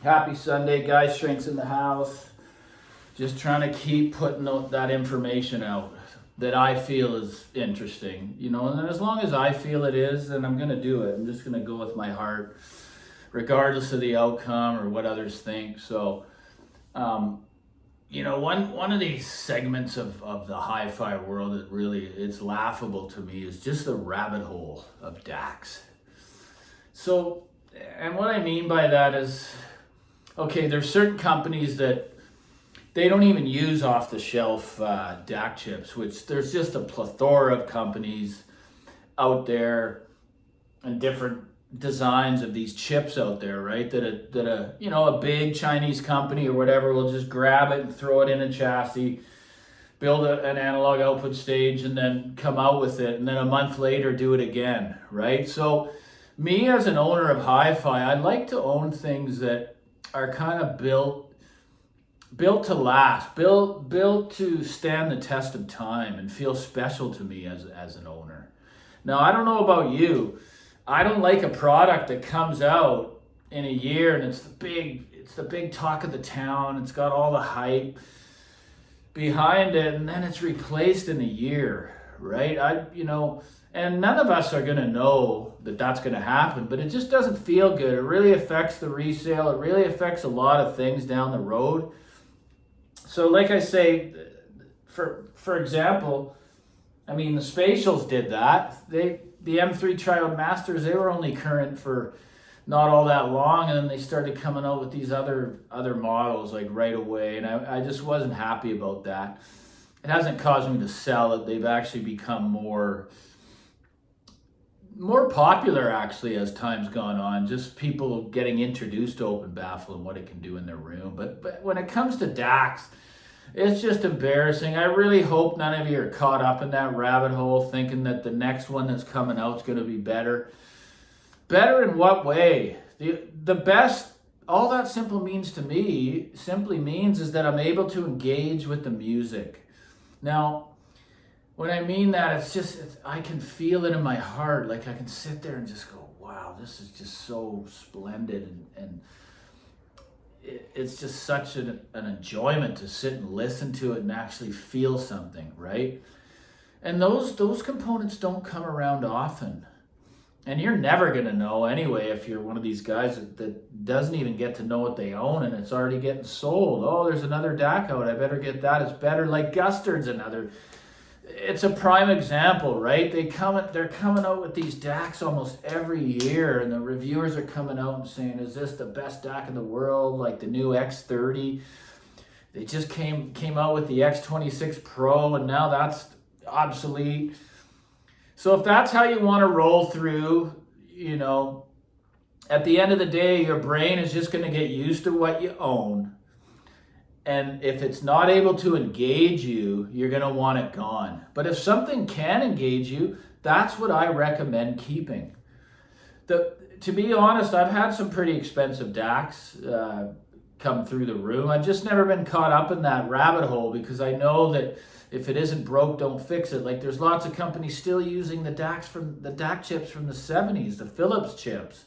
Happy Sunday, guys. Shrinks in the house. Just trying to keep putting that information out that I feel is interesting, and as long as I feel it is, then I'm going to do it. I'm just going to go with my heart, regardless of the outcome or what others think. So, one of these segments of the hi-fi world that really, it's laughable to me is just the rabbit hole of DACs. So, and what I mean by that is, okay, there's certain companies that they don't even use off-the-shelf DAC chips, which there's just a plethora of companies out there and different designs of these chips out there, right? That a big Chinese company or whatever will just grab it and throw it in a chassis, build an analog output stage, and then come out with it, and then a month later do it again, right? So me as an owner of hi-fi, I'd like to own things that are kind of built to last, built to stand the test of time and feel special to me as an owner. Now, I don't know about you. I don't like a product that comes out in a year and it's the big talk of the town. It's got all the hype behind it, and then it's replaced in a year, right? And none of us are going to know that that's going to happen, but it just doesn't feel good. It really affects the resale. It really affects a lot of things down the road. So like I say, for example, the Spatials did that. The M3 Triode Masters, they were only current for not all that long, and then they started coming out with these other models like right away, and I just wasn't happy about that. It hasn't caused me to sell it. They've actually become more popular actually as time's gone on, just people getting introduced to open baffle and what it can do in their room. But when it comes to DACs, it's just embarrassing. I really hope none of you are caught up in that rabbit hole thinking that the next one that's coming out is going to be better. Better in what way? The best, all that simply means is that I'm able to engage with the music. Now, when I mean that, I can feel it in my heart. Like I can sit there and just go, wow, this is just so splendid. And it's just such an enjoyment to sit and listen to it and actually feel something, right? And those components don't come around often. And you're never going to know anyway if you're one of these guys that doesn't even get to know what they own and it's already getting sold. Oh, there's another DAC out. I better get that. It's better. Like Gustard's another. It's a prime example, right? They're coming out with these DACs almost every year, and the reviewers are coming out and saying, is this the best DAC in the world? Like the new X30. They just came out with the X26 Pro, and now that's obsolete. So if that's how you want to roll through, at the end of the day, your brain is just going to get used to what you own. And if it's not able to engage you, you're going to want it gone. But if something can engage you, that's what I recommend keeping. To be honest, I've had some pretty expensive DACs come through the room. I've just never been caught up in that rabbit hole because I know that if it isn't broke, don't fix it. Like there's lots of companies still using the DAC chips from the 70s, the Philips chips.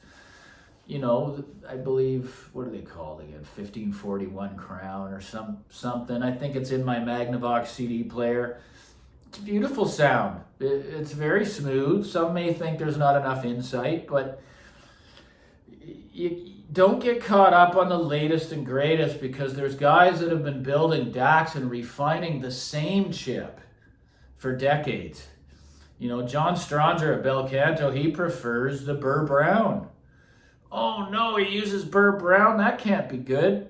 I believe, what are they called again? 1541 Crown or something. I think it's in my Magnavox CD player. It's a beautiful sound. It's very smooth. Some may think there's not enough insight, but you don't get caught up on the latest and greatest because there's guys that have been building DACs and refining the same chip for decades. John Stronger at Bel Canto, he prefers the Burr Brown. Oh no, he uses Burr Brown? That can't be good.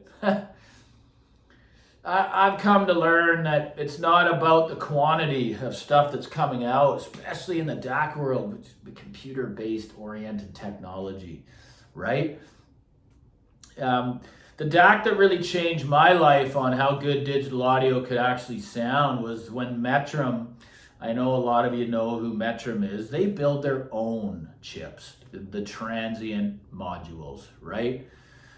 I've come to learn that it's not about the quantity of stuff that's coming out, especially in the DAC world, which is the computer-based oriented technology, right? The DAC that really changed my life on how good digital audio could actually sound was when Metrum, I know a lot of you know who Metrum is, they build their own chips, the transient modules, right?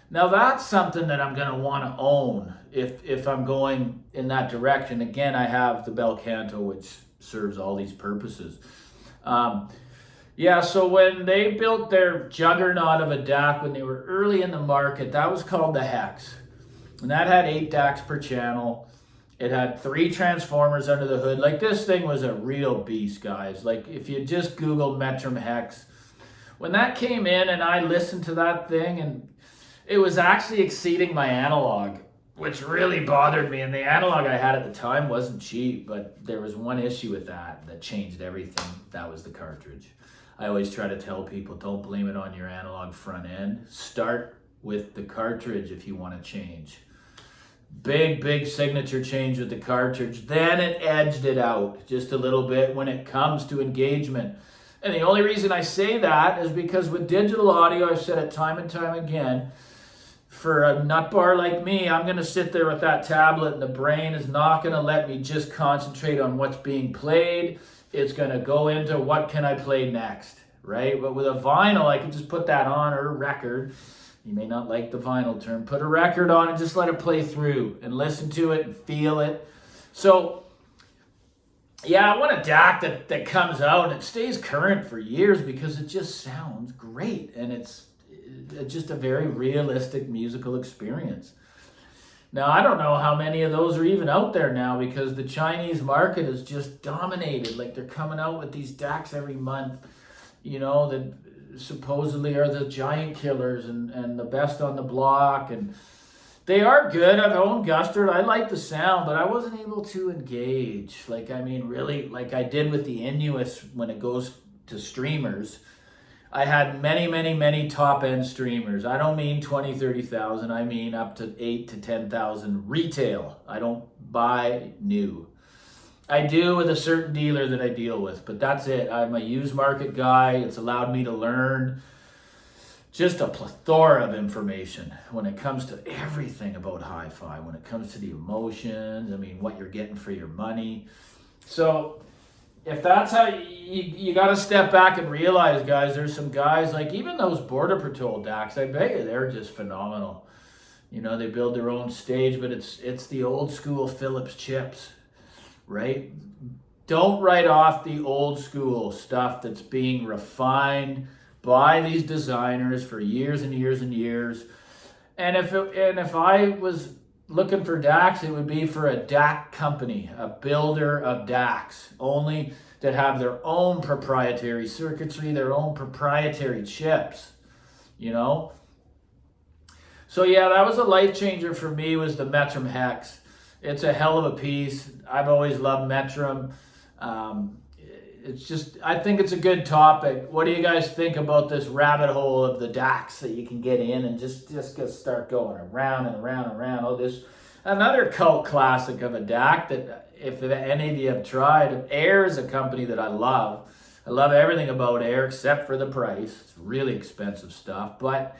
Now that's something that I'm going to want to own if I'm going in that direction. Again, I have the Bel Canto, which serves all these purposes. Yeah, so when they built their juggernaut of a DAC when they were early in the market, that was called the Hex. And that had 8 DACs per channel. It had 3 transformers under the hood. Like, this thing was a real beast, guys. Like, if you just Google Metrum Hex, when that came in and I listened to that thing, and it was actually exceeding my analog, which really bothered me. And the analog I had at the time wasn't cheap, but there was one issue with that changed everything. That was the cartridge. I always try to tell people, don't blame it on your analog front end. Start with the cartridge if you want to change. Big signature change with the cartridge. Then it edged it out just a little bit when it comes to engagement. And the only reason I say that is because with digital audio, I've said it time and time again, for a nut bar like me, I'm going to sit there with that tablet and the brain is not going to let me just concentrate on what's being played. It's going to go into what can I play next, right? But with a vinyl, I can just put that on, or a record. You may not like the vinyl term. Put a record on and just let it play through and listen to it and feel it. So, yeah, I want a DAC that comes out and it stays current for years because it just sounds great. And it's just a very realistic musical experience. Now, I don't know how many of those are even out there now because the Chinese market is just dominated. Like, they're coming out with these DACs every month, that supposedly are the giant killers and the best on the block. And they are good. I've owned Gustard. I like the sound, but I wasn't able to engage. Really, like I did with the Inuus when it goes to streamers. I had many top-end streamers. I don't mean 20, 30,000. I mean up to 8 to 10,000 retail. I don't buy new. I do with a certain dealer that I deal with, but that's it. I'm a used market guy. It's allowed me to learn just a plethora of information when it comes to everything about hi-fi, when it comes to the emotions, what you're getting for your money. So if that's how you got to step back and realize, guys, there's some guys like even those Border Patrol DACs, I bet you they're just phenomenal. They build their own stage, but it's the old school Philips chips, right? Don't write off the old school stuff that's being refined by these designers for years and years and years. And if I was looking for DACs, it would be for a DAC company, a builder of DACs, only that have their own proprietary circuitry, their own proprietary chips, So yeah, that was a life changer for me, was the Metrum Hex. It's a hell of a piece. I've always loved Metrum. I think it's a good topic. What do you guys think about this rabbit hole of the DACs that you can get in and just start going around and around and around? Oh, this another cult classic of a DAC that if any of you have tried. Air is a company that I love. I love everything about Air except for the price. It's really expensive stuff, but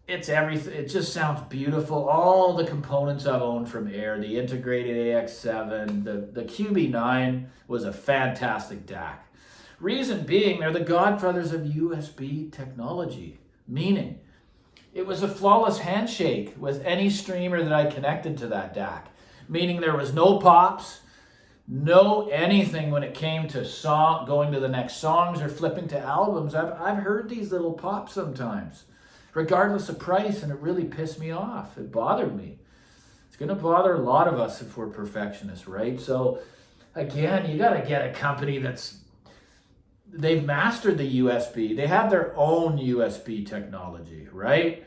it's everything. It just sounds beautiful. All the components I've owned from Air, the integrated AX7, the QB9 was a fantastic DAC. Reason being, they're the godfathers of USB technology, meaning it was a flawless handshake with any streamer that I connected to that DAC, meaning there was no pops, no anything when it came to going to the next songs or flipping to albums. I've heard these little pops sometimes, regardless of price, and it really pissed me off. It bothered me. It's going to bother a lot of us if we're perfectionists, right? So again, you got to get a company they've mastered the USB. They have their own USB technology, right?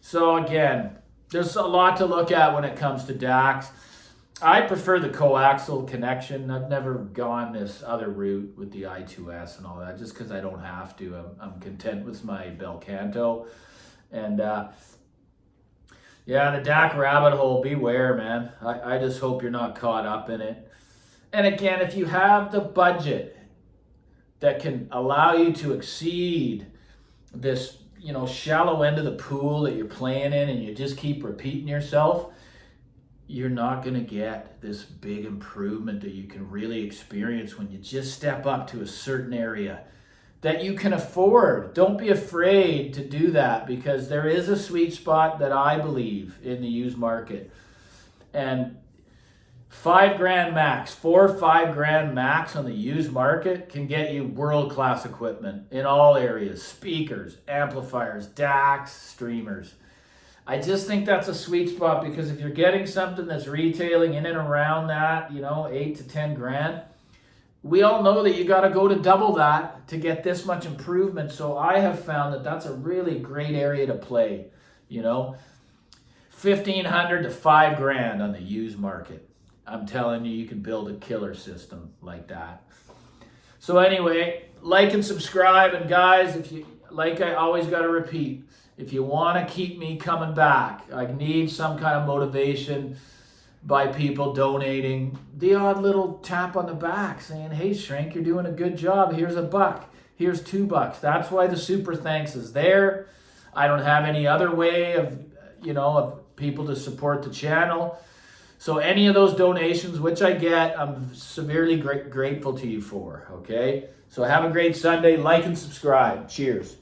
So again, there's a lot to look at when it comes to DACs. I prefer the coaxial connection. I've never gone this other route with the I2S and all that, just because I don't have to. I'm content with my Bel Canto. And the DAC rabbit hole, beware, man. I just hope you're not caught up in it. And again, if you have the budget that can allow you to exceed this, shallow end of the pool that you're playing in, and you just keep repeating yourself, you're not going to get this big improvement that you can really experience when you just step up to a certain area that you can afford. Don't be afraid to do that, because there is a sweet spot that I believe in the used market. And $5,000 max, 4 or 5 grand max on the used market can get you world-class equipment in all areas: speakers, amplifiers, DACs, streamers. I just think that's a sweet spot, because if you're getting something that's retailing in and around that, 8 to 10 grand, we all know that you got to go to double that to get this much improvement. So I have found that that's a really great area to play. 1,500 to 5 grand on the used market. I'm telling you, you can build a killer system like that. So anyway, like and subscribe. And guys, if you like, I always got to repeat, if you want to keep me coming back, I need some kind of motivation by people donating, the odd little tap on the back saying, hey, Shrink, you're doing a good job. Here's $1. Here's $2. That's why the super thanks is there. I don't have any other way of people to support the channel. So any of those donations, which I get, I'm severely grateful to you for, okay? So have a great Sunday. Like and subscribe. Cheers.